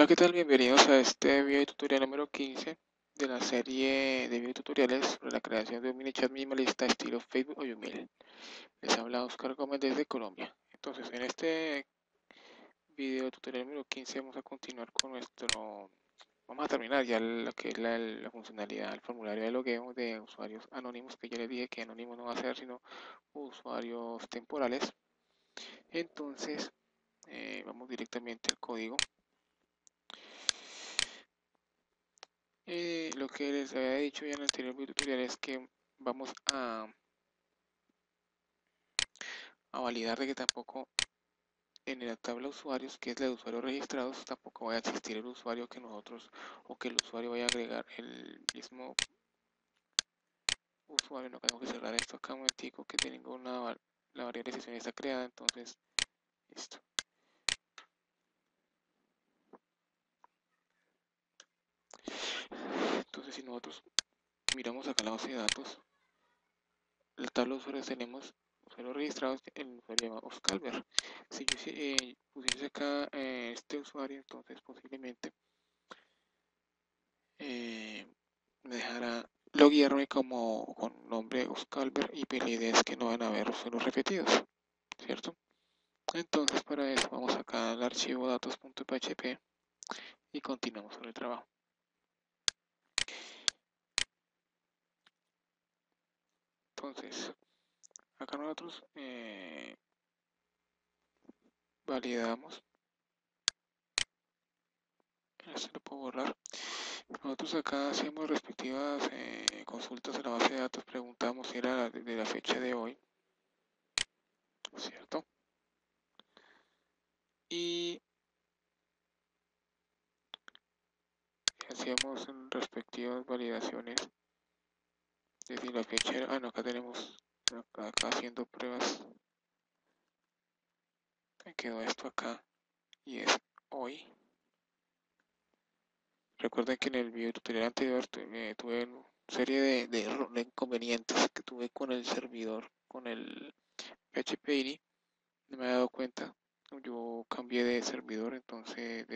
Hola, ¿qué tal? Bienvenidos a este video tutorial número 15 de la serie de video tutoriales sobre la creación de un mini chat minimalista estilo Facebook o Yumil. Les habla Oscar Gómez desde Colombia. Entonces, en este video tutorial número 15 vamos a continuar con vamos a terminar ya lo que es la funcionalidad, el formulario de logueo de usuarios anónimos, que ya les dije que anónimo no va a ser sino usuarios temporales. Entonces, vamos directamente al código. Lo que les había dicho ya en el anterior video tutorial es que vamos a validar de que tampoco en la tabla de usuarios, que es la de usuarios registrados, tampoco vaya a existir el usuario que nosotros o que el usuario vaya a agregar el mismo usuario. No tengo que cerrar esto acá un momentico, que tengo la variable sesión está creada. Entonces, listo. Entonces, si nosotros miramos acá la base de datos, la tabla de usuarios tenemos usuarios registrados, el usuario llama Oscalver. Si yo pusiese acá este usuario, entonces posiblemente me dejará loguearme como con nombre Oscalver, y pues la idea es que no van a haber usuarios repetidos, ¿cierto? Entonces, para eso vamos acá al archivo datos.php y continuamos con el trabajo. Entonces, acá nosotros validamos. Esto lo puedo borrar. Nosotros acá hacemos respectivas consultas a la base de datos, preguntamos si era de la fecha de hoy, ¿cierto? Y hacíamos respectivas validaciones de si la fecha era... no, acá tenemos, acá haciendo pruebas, me quedó esto acá y es hoy. Recuerden que en el video tutorial anterior tuve una serie de inconvenientes que tuve con el servidor, con el PHP. No me he dado cuenta. Yo cambié de servidor, entonces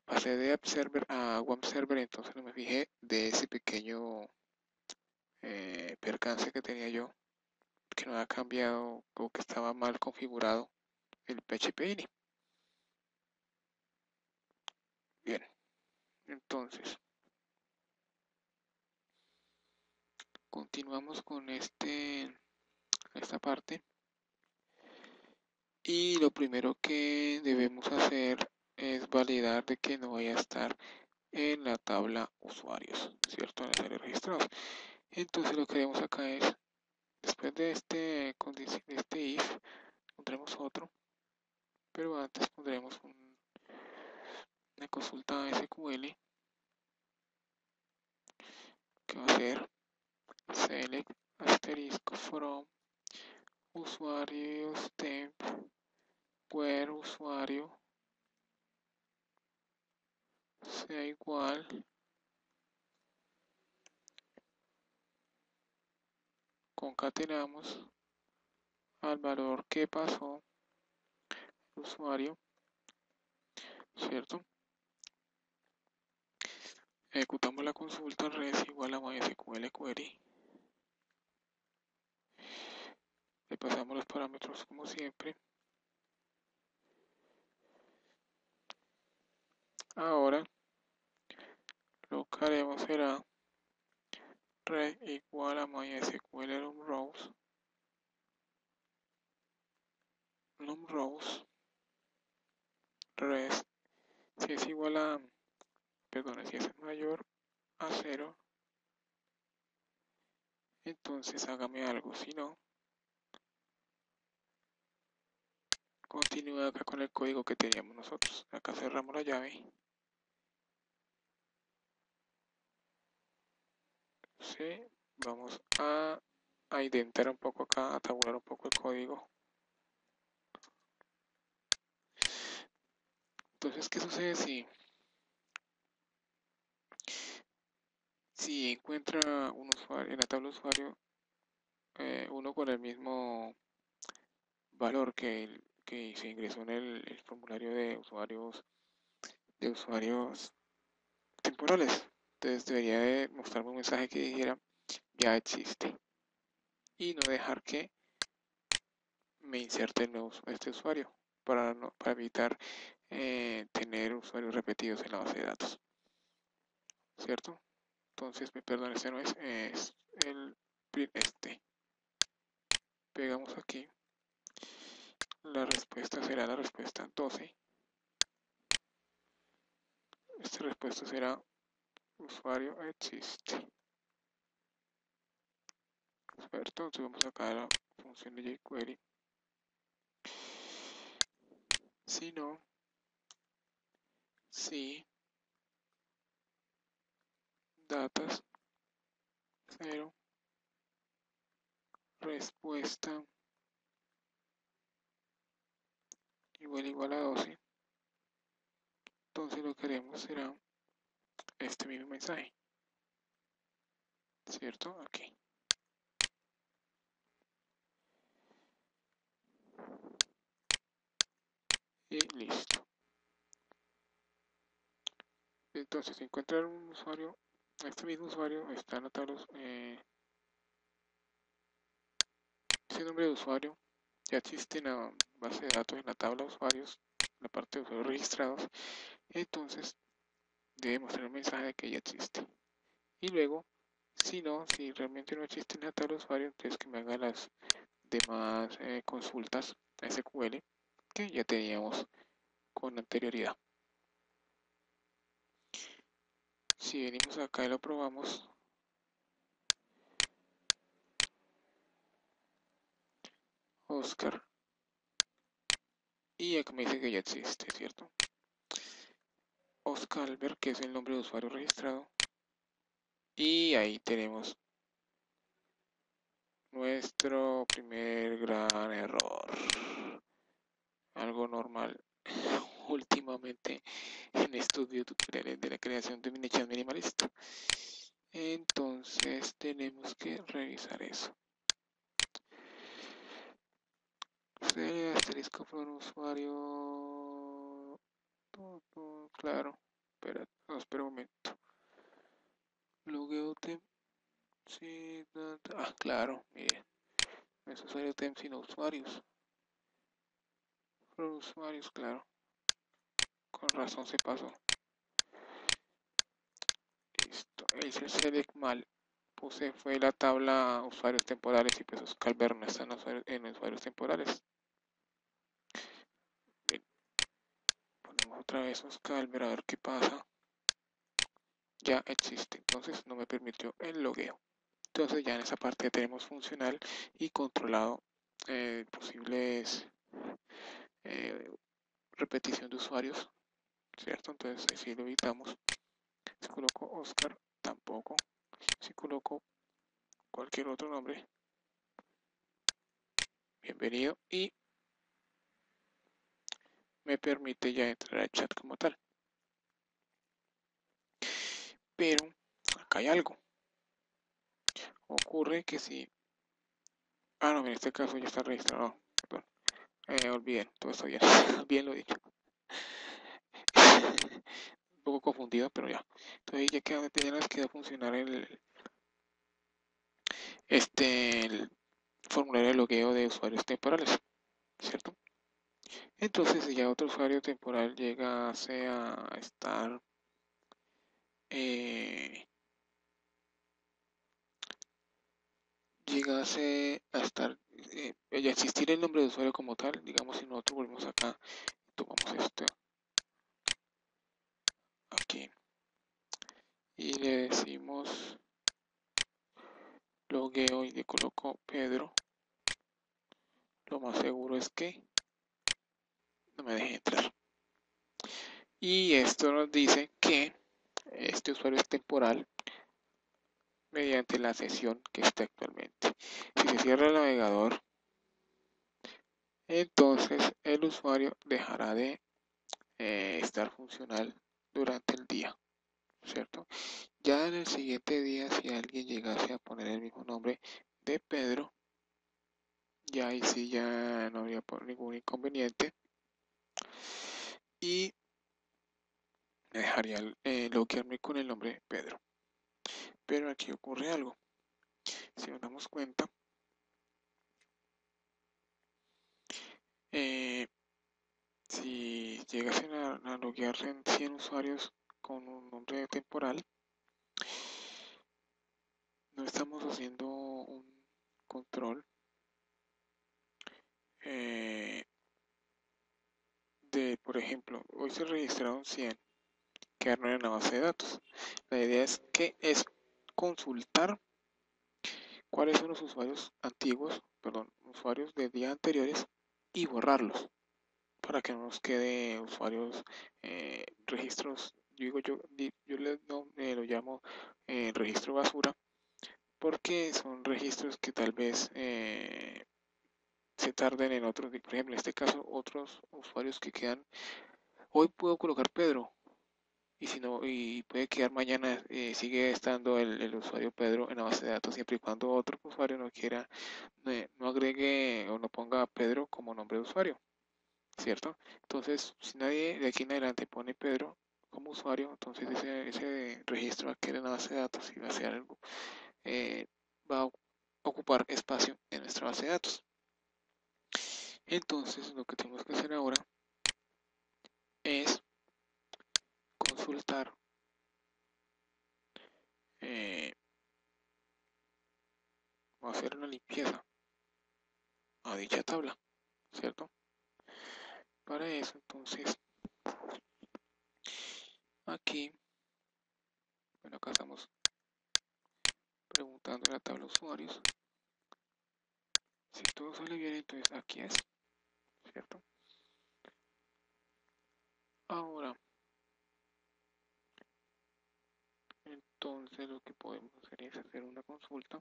pasé de App Server a WAM Server, entonces no me fijé de ese pequeño percance que tenía yo, que no había cambiado o que estaba mal configurado el PHP. Bien, entonces continuamos con esta parte, y lo primero que debemos hacer es validar de que no vaya a estar en la tabla usuarios, ¿cierto? En las áreas registrados. Entonces lo que vemos acá es, después de este if, pondremos otro, pero antes pondremos una consulta SQL que va a ser select asterisco from usuarios temp where usuario sea igual concatenamos al valor que pasó el usuario, ¿cierto? Ejecutamos la consulta res igual a MySQL query. Le pasamos los parámetros como siempre. Ahora lo que haremos será red igual a MySQL numRows res, si es igual a, perdón, si es mayor a 0, entonces hágame algo, si no, continúe acá con el código que teníamos nosotros. Acá cerramos la llave. Sí, vamos a intentar un poco acá, a tabular un poco el código. Entonces, ¿qué sucede si encuentra un usuario en la tabla de usuario, uno con el mismo valor que se ingresó en el formulario de usuarios de usuarios temporales. Entonces debería de mostrarme un mensaje que dijera ya existe y no dejar que me inserte el nuevo este usuario para evitar tener usuarios repetidos en la base de datos, ¿cierto? Entonces, perdón, este no es el este. Pegamos aquí, la respuesta será la respuesta 12. Esta respuesta será usuario existe, ¿cierto? Entonces vamos acá a la función de jQuery. Si no, si datas 0, respuesta igual a 12, entonces lo que haremos será este mismo mensaje, ¿cierto? Aquí. Y listo. Entonces, si encuentran un usuario, este mismo usuario está en la tabla, ese nombre de usuario ya existe en la base de datos, en la tabla de usuarios, en la parte de usuarios registrados, entonces debe mostrar un mensaje de que ya existe. Y luego, si no, si realmente no existe en la tabla de usuarios, entonces que me haga las demás consultas SQL que ya teníamos con anterioridad. Si venimos acá y lo probamos, Oscar, y acá me dice que ya existe, ¿cierto? Oscar Albert, que es el nombre de usuario registrado, y ahí tenemos nuestro primer gran error, algo normal últimamente en estos videotutoriales de la creación de miniaturas minimalista. Entonces tenemos que revisar eso. Serie asterisco por usuario. Claro, espera un momento. Logueo temp. Sí, claro, miren. No es usuario temp sino usuarios. Por usuarios, claro. Con razón se pasó. Listo. Hice select mal. Puse fue la tabla usuarios temporales y pues Oscar Ver no están en usuarios temporales. Bien. Ponemos otra vez Oscar Ver a ver qué pasa. Ya existe, entonces no me permitió el logueo. Entonces ya en esa parte ya tenemos funcional y controlado posibles repetición de usuarios, ¿cierto? Entonces así lo evitamos. Si coloco Oscar, tampoco. Si coloco cualquier otro nombre, bienvenido, y me permite ya entrar al chat como tal. Pero acá hay algo. Ocurre que si... Ah, no, en este caso ya está registrado. Perdón. Olviden, todo está bien. Bien lo he dicho. Un poco confundido, pero ya. Entonces ya quedó funcionar el formulario de logueo de usuarios temporales, ¿cierto? Entonces, si ya otro usuario temporal llegase a estar eh, ya existir el nombre de usuario como tal, digamos, si nosotros volvemos acá, tomamos esto aquí y le decimos logueo y le coloco Pedro, lo más seguro es que no me deje entrar. Y esto nos dice que este usuario es temporal mediante la sesión que está actualmente. Si se cierra el navegador, entonces el usuario dejará de estar funcional durante el día, ¿cierto? Ya en el siguiente día, si alguien llegase a poner el mismo nombre de Pedro, ya ahí sí ya no habría ningún inconveniente. Y me dejaría loguearme con el nombre Pedro. Pero aquí ocurre algo. Si nos damos cuenta, si llegasen a loguearse en 100 usuarios con un nombre temporal, no estamos haciendo un control de, por ejemplo, hoy se registraron 100, quedaron en la base de datos. La idea es consultar cuáles son los usuarios antiguos, perdón, usuarios de días anteriores y borrarlos para que no nos quede usuarios, registros, yo lo llamo registro basura, porque son registros que tal vez se tarden en otros, por ejemplo, en este caso, otros usuarios que quedan, hoy puedo colocar Pedro, y si no, y puede quedar mañana, sigue estando el usuario Pedro en la base de datos, siempre y cuando otro usuario no quiera, no agregue o no ponga Pedro como nombre de usuario, ¿cierto? Entonces, si nadie de aquí en adelante pone Pedro como usuario, entonces ese registro va a quedar en la base de datos y va a ser algo, va a ocupar espacio en nuestra base de datos. Entonces, lo que tenemos que hacer ahora es consultar o hacer una limpieza a dicha tabla, ¿cierto? Para eso, entonces, aquí, bueno, acá estamos preguntando en la tabla usuarios. Si todo sale bien, entonces aquí es, ¿cierto? Ahora, entonces lo que podemos hacer es hacer una consulta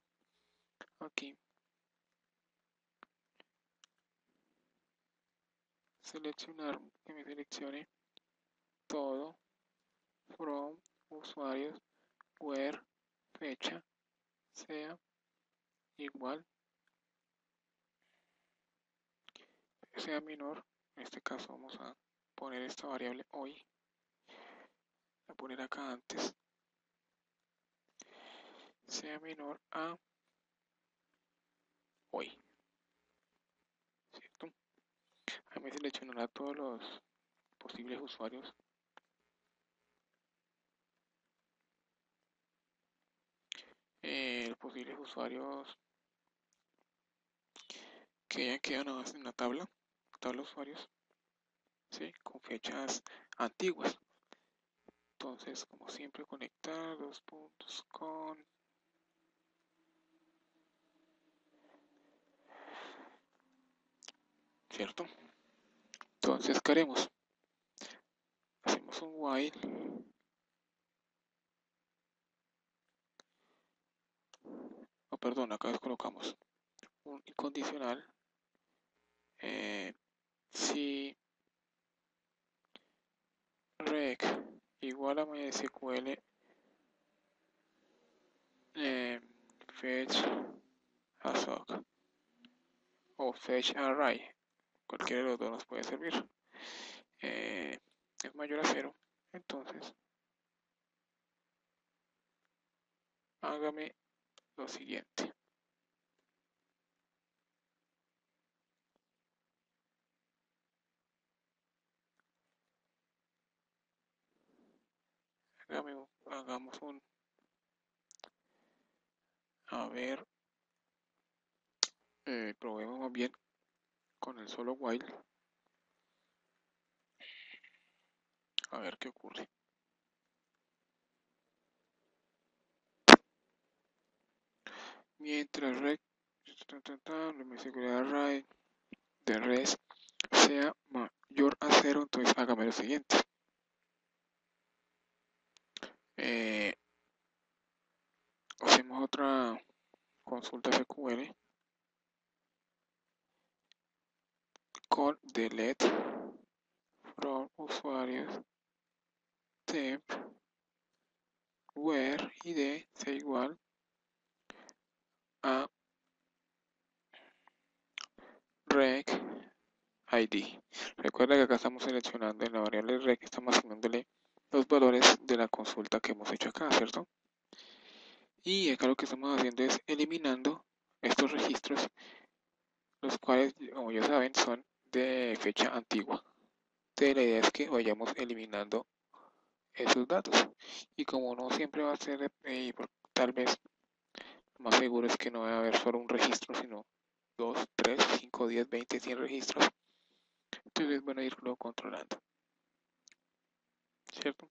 aquí, seleccionar, que me seleccione todo from usuarios where fecha sea igual, sea menor. En este caso vamos a poner esta variable hoy, a poner acá antes, sea menor a hoy, ¿cierto? Ahí me seleccionará todos los posibles usuarios que hayan quedado en la tabla de usuarios, ¿sí? Con fechas antiguas. Entonces, como siempre, conectar dos puntos con ¿cierto? Entonces, ¿qué haremos? Hacemos un while perdón, acá colocamos un incondicional si rec igual a MySQL fetch assoc o fetch array, cualquiera de los dos nos puede servir, es mayor a 0, entonces hágame lo siguiente. Hagamos un, a ver, probemos más bien con el solo while, a ver qué ocurre. Mientras rec array de res sea mayor a 0, entonces hágame lo siguiente. Hacemos otra consulta SQL con delete from usuarios temp where id sea igual a rec id. Recuerda que acá estamos seleccionando en la variable rec, estamos asignándole los valores de la consulta que hemos hecho acá, ¿cierto? Y acá lo que estamos haciendo es eliminando estos registros, los cuales, como ya saben, son de fecha antigua. Entonces, la idea es que vayamos eliminando esos datos. Y como no siempre va a ser, tal vez lo más seguro es que no va a haber solo un registro, sino 2, 3, 5, 10, 20, 100 registros. Entonces es bueno irlo controlando, ¿cierto?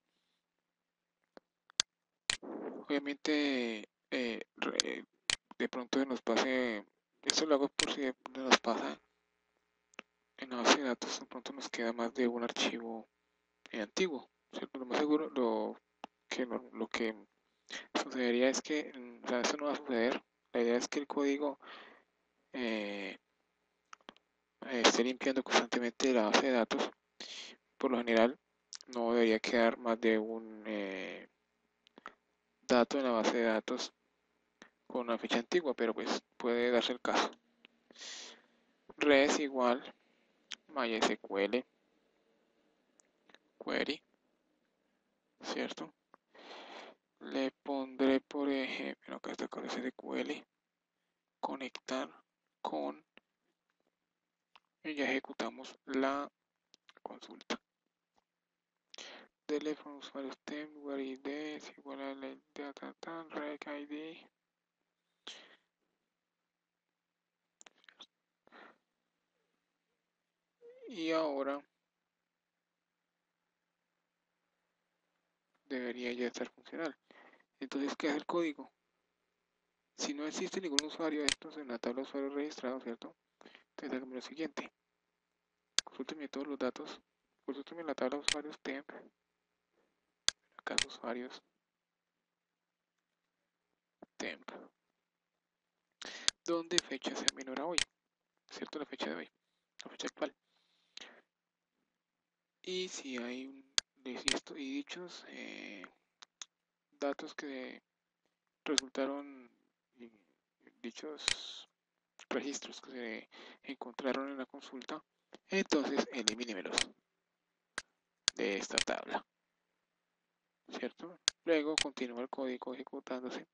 Obviamente, de pronto nos pase, esto lo hago por si de pronto nos pasa en la base de datos, de pronto nos queda más de un archivo antiguo, ¿cierto? Lo más seguro, lo que sucedería es que, o sea, eso no va a suceder. La idea es que el código eh, esté limpiando constantemente la base de datos. Por lo general, no debería quedar más de un dato en la base de datos con una fecha antigua, pero pues puede darse el caso. Res igual MySQL query, ¿cierto? Le pondré, por ejemplo, acá está con SQL, conectar con, y ya ejecutamos la consulta. Teléfono, usuario stem, lugar ID es igual a la data, rec ID. Y ahora debería ya estar funcional. Entonces, ¿qué hace el código? Si no existe ningún usuario de estos en la tabla de usuarios registrados, ¿cierto? Entonces hagamos lo siguiente. Consúlteme todos los datos. Consúlteme la tabla de usuarios temp. Acá usuarios temp. Donde fecha sea menor a hoy. ¿Cierto? La fecha de hoy. La fecha actual. Y si hay y dichos datos que resultaron, dichos registros que se encontraron en la consulta, entonces elimínemelos de esta tabla, ¿cierto? Luego continúa el código ejecutándose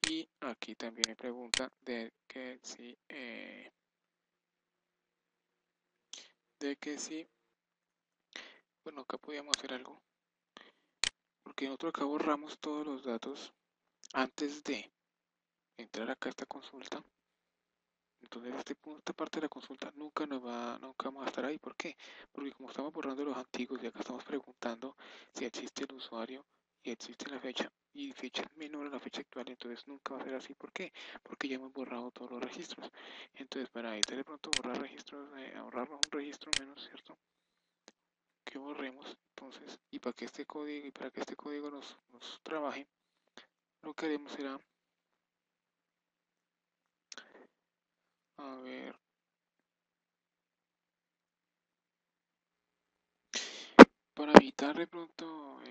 y aquí también me pregunta de que si, bueno, acá podíamos hacer algo, porque nosotros acá borramos todos los datos antes de entrar acá a esta consulta. Entonces esta parte de la consulta nunca vamos a estar ahí. ¿Por qué? Porque como estamos borrando los antiguos y acá estamos preguntando si existe el usuario y existe la fecha y fecha menor a la fecha actual, entonces nunca va a ser así. ¿Por qué? Porque ya hemos borrado todos los registros. Entonces para evitar de pronto borrar registros, ahorrarnos un registro menos, ¿cierto? Que borremos. Entonces, y para que este código nos trabaje, lo que haremos será, a ver, para evitar de pronto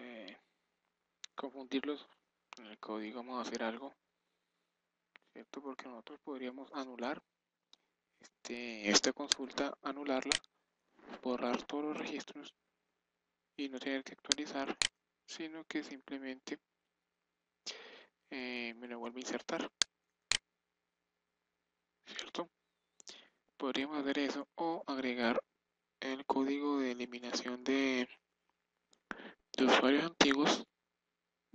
confundirlos en el código, vamos a hacer algo, ¿cierto? Porque nosotros podríamos anular esta consulta, anularla, borrar todos los registros y no tener que actualizar, sino que simplemente me lo vuelve a insertar, ¿cierto? Podríamos hacer eso o agregar el código de eliminación de usuarios antiguos,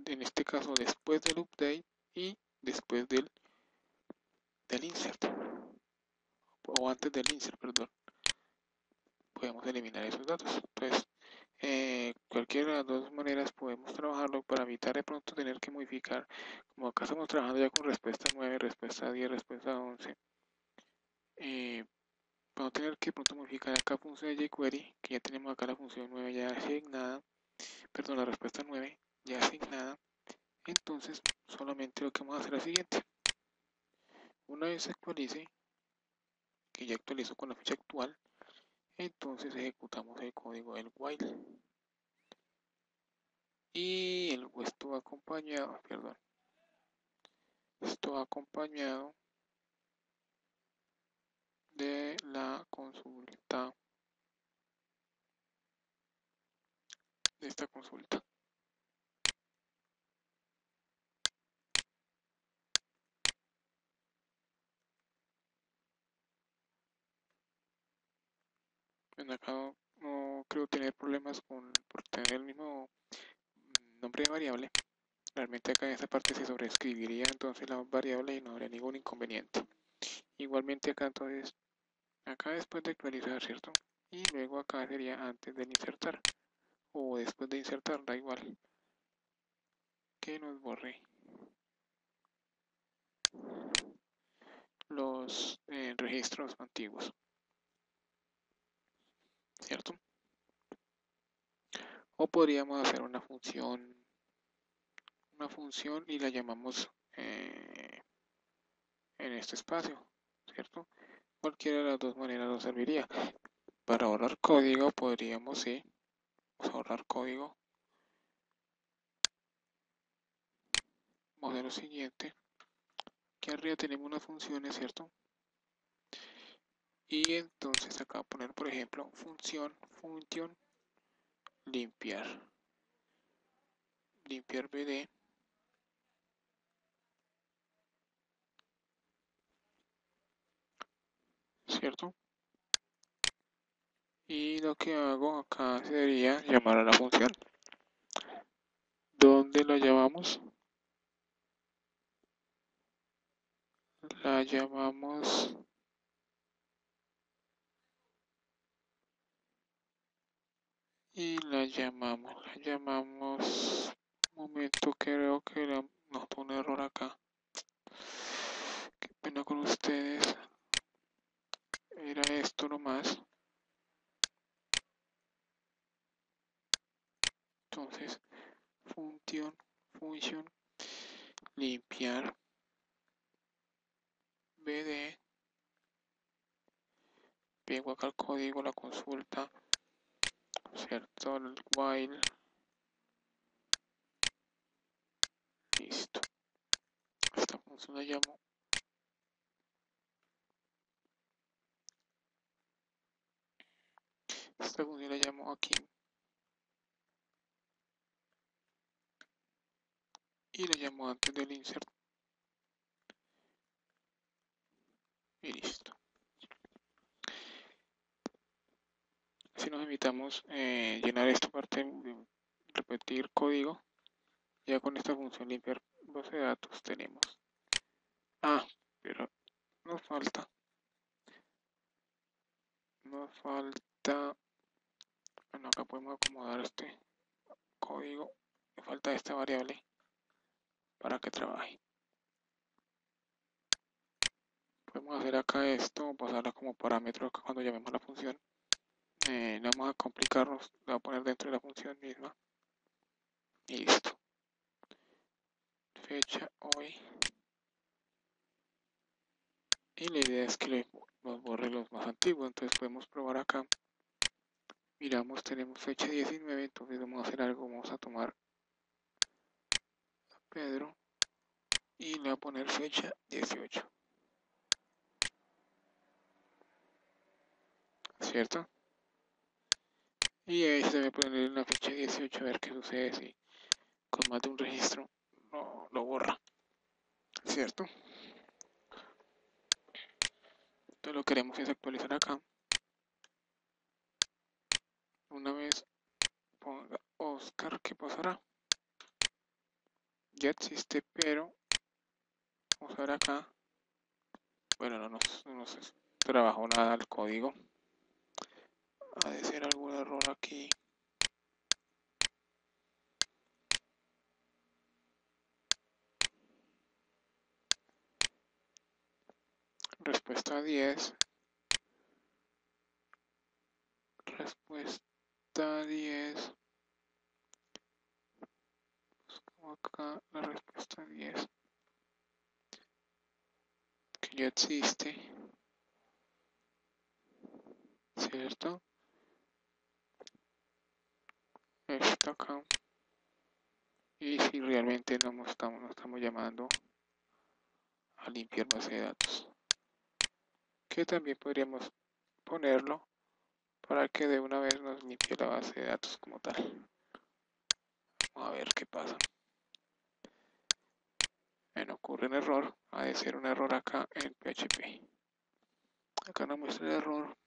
en este caso después del update y después del insert, o antes del insert, perdón. Podemos eliminar esos datos. Entonces, cualquiera de las dos maneras podemos trabajarlo para evitar de pronto tener que modificar. Como acá estamos trabajando ya con respuesta 9, respuesta 10, respuesta 11, para no tener que de pronto modificar acá función de jQuery, que ya tenemos acá la función 9 ya asignada, perdón, la respuesta 9 ya asignada. Entonces, solamente lo que vamos a hacer es lo siguiente. Una vez se actualice, que ya actualizó con la fecha actual, entonces ejecutamos el código del while. Y esto va acompañado, perdón, esto va acompañado de la consulta de esta consulta. Bueno, acá no creo tener problemas por tener el mismo nombre de variable. Realmente acá en esta parte se sobreescribiría entonces la variable y no habría ningún inconveniente. Igualmente acá entonces, acá después de actualizar, ¿cierto? Y luego acá sería antes de insertar o después de insertar, da igual, que nos borre los registros antiguos, ¿cierto? O podríamos hacer una función y la llamamos en este espacio, ¿cierto? Cualquiera de las dos maneras nos serviría. Para ahorrar código podríamos, sí, ahorrar código. Vamos a hacer lo siguiente. Aquí arriba tenemos unas funciones, ¿cierto? Y entonces acá poner, por ejemplo, función limpiar bd, ¿cierto? Y lo que hago acá sería llamar a la función. ¿Dónde la llamamos? La llamamos un momento, creo que nos pone un error acá. Qué pena con ustedes. Era esto nomás. Entonces, función limpiar bd, pego acá el código, la consulta, cierto, el while, listo. Esta función la llamo aquí y la llamo antes del insert y listo. Si nos evitamos llenar esta parte de repetir código, ya con esta función limpiar base de datos tenemos. Pero nos falta, bueno, acá podemos acomodar este código, me falta esta variable para que trabaje. Podemos hacer acá esto, pasarla como parámetro acá cuando llamemos la función. No vamos a complicarnos, la voy a poner dentro de la función misma. Y listo. Fecha hoy. Y la idea es que nos borre los más antiguos, entonces podemos probar acá. Miramos, tenemos fecha 19, entonces vamos a hacer algo, vamos a tomar a Pedro y le voy a poner fecha 18. ¿Cierto? Y ahí se debe poner la fecha 18 a ver qué sucede si con más de un registro lo borra. ¿Cierto? Entonces lo que queremos es actualizar acá. Una vez ponga Oscar, ¿qué pasará? Ya existe, pero vamos a ver acá. Bueno, no nos trabajó nada el código. Ha de ser algún error aquí. Respuesta 10. Respuesta 10. Buscamos acá la respuesta 10. Que ya existe. ¿Cierto? Está acá. Y si realmente no estamos llamando a limpiar base de datos. Que también podríamos ponerlo para que de una vez nos limpie la base de datos como tal. Vamos a ver qué pasa. Bueno, ocurre un error. Ha de ser un error acá en PHP. Acá no muestra el error.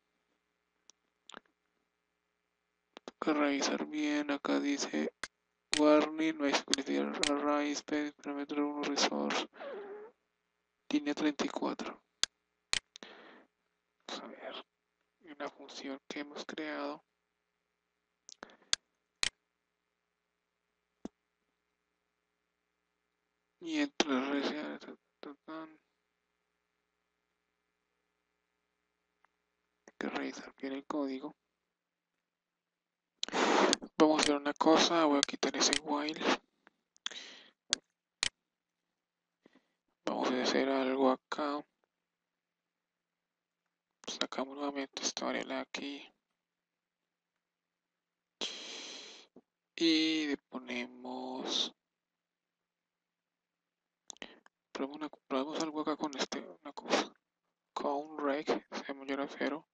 Toca revisar bien. Acá dice warning, no security array, space, parámetro 1, resource. Línea 34. Vamos a ver. Una función que hemos creado. Y entre hay que revisar bien el código. Vamos a hacer una cosa, voy a quitar ese while. Vamos a hacer algo acá. Sacamos nuevamente esta variable aquí. Y le ponemos... probemos algo acá con una cosa. Count rec, se mayor a 0.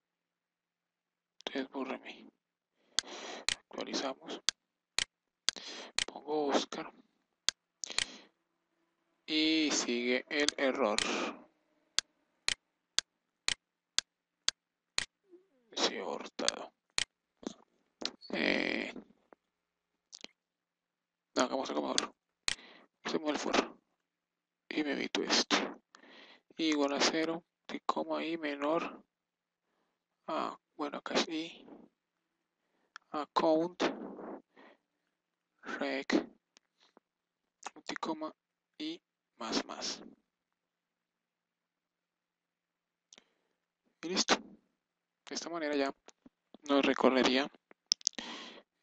Entonces bórreme. Actualizamos. Pongo Oscar. Y sigue el error. Sí, hurtado. No, hagamos algo mejor. Hacemos el for. Y me evito esto. Igual a 0. Y coma y menor. Bueno, acá sí. Count. Rec. Multicoma y más. Y listo. De esta manera ya nos recorrería.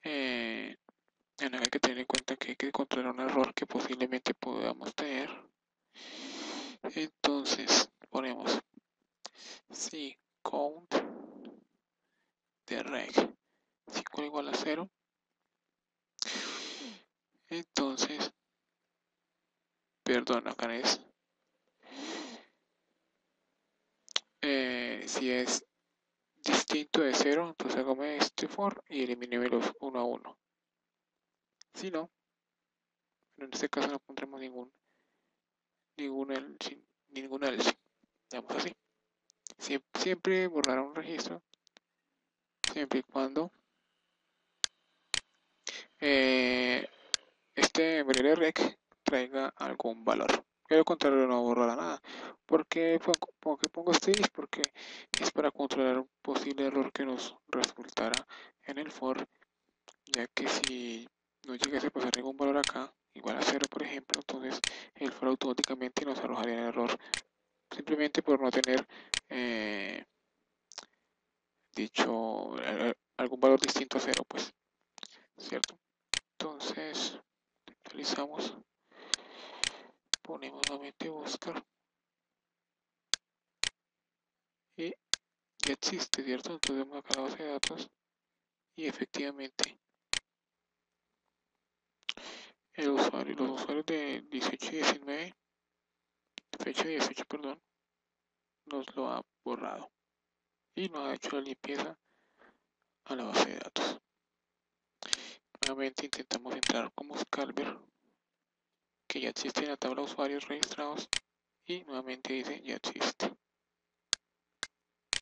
Hay que tener en cuenta que hay que controlar un error que posiblemente podamos tener. Entonces ponemos si count de reg si igual a 0. Entonces, perdón, acá es si es distinto de 0, entonces hago este for y elimine los 1 a 1. Si no, en este caso no pondremos ningún else. Digamos así. Siempre borrar un registro, siempre y cuando este variable rec traiga algún valor. De lo contrario no borrará nada. ¿Por qué pongo este if? Porque es para controlar un posible error que nos resultará en el for, ya que si no llegase a pasar ningún valor acá, igual a 0 por ejemplo, entonces el for automáticamente nos arrojaría el error simplemente por no tener dicho algún valor distinto a 0, pues, ¿cierto? Entonces actualizamos, ponemos nuevamente buscar y ya existe, ¿cierto? Entonces vamos acá a la base de datos y efectivamente los usuarios de 18 y 19, fecha 18, perdón, nos lo ha borrado y nos ha hecho la limpieza a la base de datos. Nuevamente intentamos entrar como Scalver, que ya existe en la tabla de usuarios registrados, y nuevamente dice ya existe.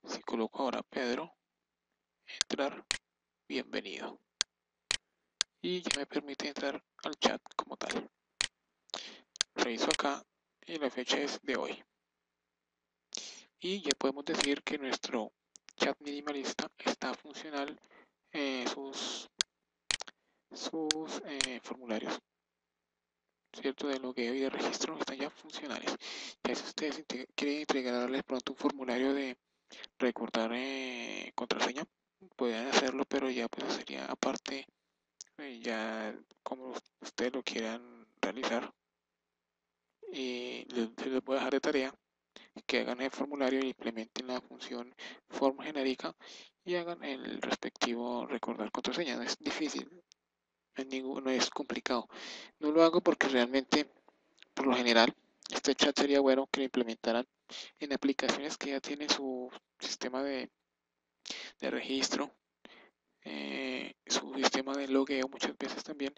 Si coloco ahora Pedro, entrar, bienvenido. Y ya me permite entrar al chat como tal. Reviso acá y la fecha es de hoy. Y ya podemos decir que nuestro chat minimalista está funcional. Sus formularios, ¿cierto? De logueo y de registro están ya funcionales. Ya si ustedes quieren entregarles pronto un formulario de recordar contraseña, pueden hacerlo, pero ya pues sería aparte, ya como ustedes lo quieran realizar. Y les voy a dejar de tarea que hagan el formulario y implementen la función form genérica y hagan el respectivo recordar contraseña. No es difícil, no es complicado. No lo hago porque realmente, por lo general, este chat sería bueno que lo implementaran en aplicaciones que ya tienen su sistema de registro, su sistema de logueo muchas veces también,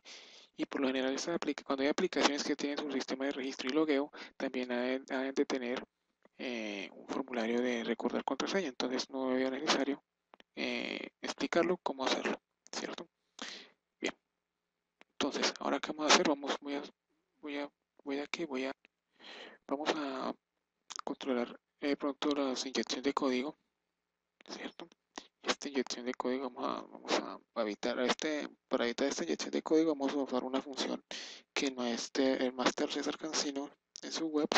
Y por lo general cuando hay aplicaciones que tienen su sistema de registro y logueo, también han de tener un formulario de recordar contraseña, entonces no veo necesario explicarlo cómo hacerlo, ¿cierto? Bien, entonces, ahora qué vamos a hacer, voy a, vamos a controlar pronto la inyección de código, ¿cierto? Esta inyección de código a evitar para evitar esta inyección de código vamos a usar una función que el máster César Cancino en su web,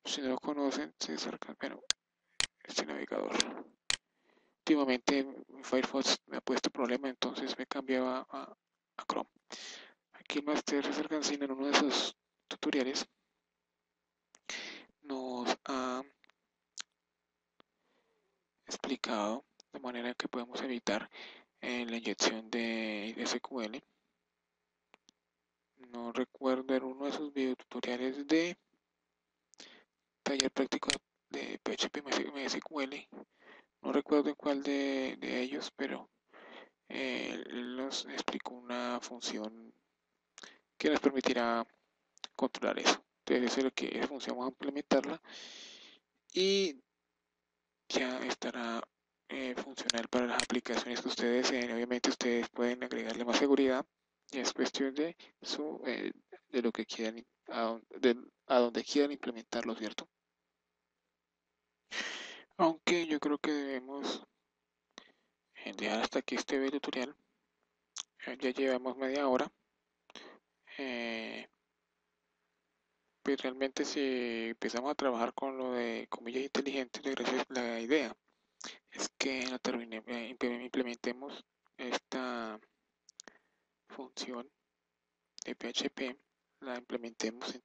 si no lo conocen, bueno, este navegador. Últimamente Firefox me ha puesto problema, entonces me cambiaba a Chrome. Aquí el máster César Cancino en uno de sus tutoriales nos ha explicado de manera que podemos evitar la inyección de SQL. No recuerdo en uno de sus videotutoriales de taller práctico de PHP MySQL. No recuerdo en cuál de ellos, pero él nos explicó una función que nos permitirá controlar eso. Entonces, eso es lo que esa función vamos a implementarla y ya estará funcional para las aplicaciones que ustedes deseen. Obviamente, ustedes pueden agregarle más seguridad y es cuestión de de lo que quieran, a donde quieran implementarlo, ¿cierto? Aunque yo creo que debemos dejar hasta aquí este video tutorial. Ya llevamos media hora. Pues realmente si empezamos a trabajar con lo de comillas inteligentes, la idea es que implementemos esta función de PHP, la implementemos en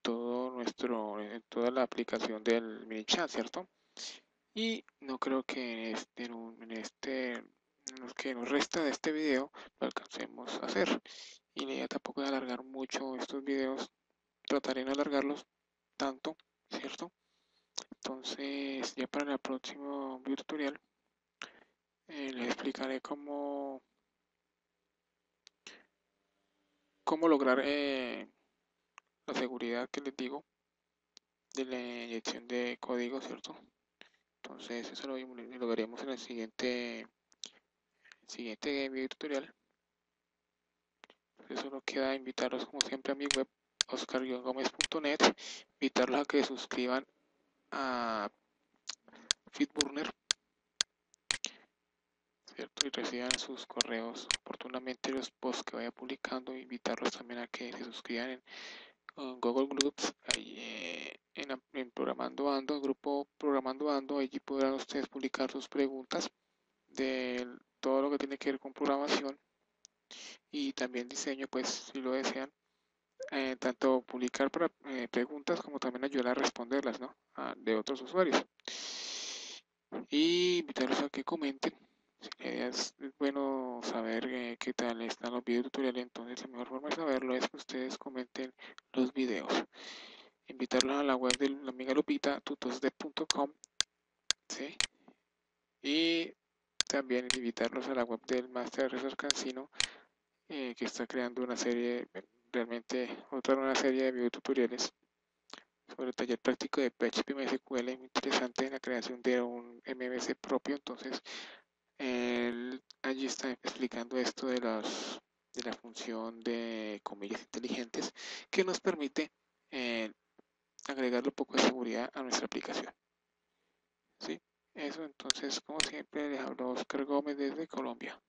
toda la aplicación del MiniChat, ¿cierto? Y no creo que en lo que nos resta de este video lo alcancemos a hacer. Y la idea tampoco es alargar mucho estos videos, trataré de no alargarlos tanto, ¿cierto? Entonces, ya para el próximo video tutorial les explicaré cómo lograr la seguridad que les digo de la inyección de código, ¿cierto? Entonces, eso lo veremos en el siguiente video tutorial. Entonces, solo queda invitarlos como siempre a mi web oscar-gomez.net, invitarlos a que se suscriban a Feedburner, ¿cierto? Y reciban sus correos oportunamente los posts que vaya publicando, invitarlos también a que se suscriban en Google Groups, ahí, en Programando Ando, el grupo Programando Ando, allí podrán ustedes publicar sus preguntas de todo lo que tiene que ver con programación y también diseño, pues si lo desean, tanto publicar preguntas como también ayudar a responderlas, ¿no? De otros usuarios. Y invitarlos a que comenten. Es bueno saber qué tal están los videos tutoriales, entonces la mejor forma de saberlo es que ustedes comenten los videos. Invitarlos a la web de la amiga Lupita, tutosdev.com, ¿sí? Y también invitarlos a la web del Master Resource Cancino, que está creando una serie, una serie de videotutoriales sobre el taller práctico de PHP MySQL, muy interesante en la creación de un MVC propio. Entonces, allí está explicando esto de la función de comillas inteligentes que nos permite agregarle un poco de seguridad a nuestra aplicación. ¿Sí? Eso, entonces, como siempre, les hablo Oscar Gómez desde Colombia.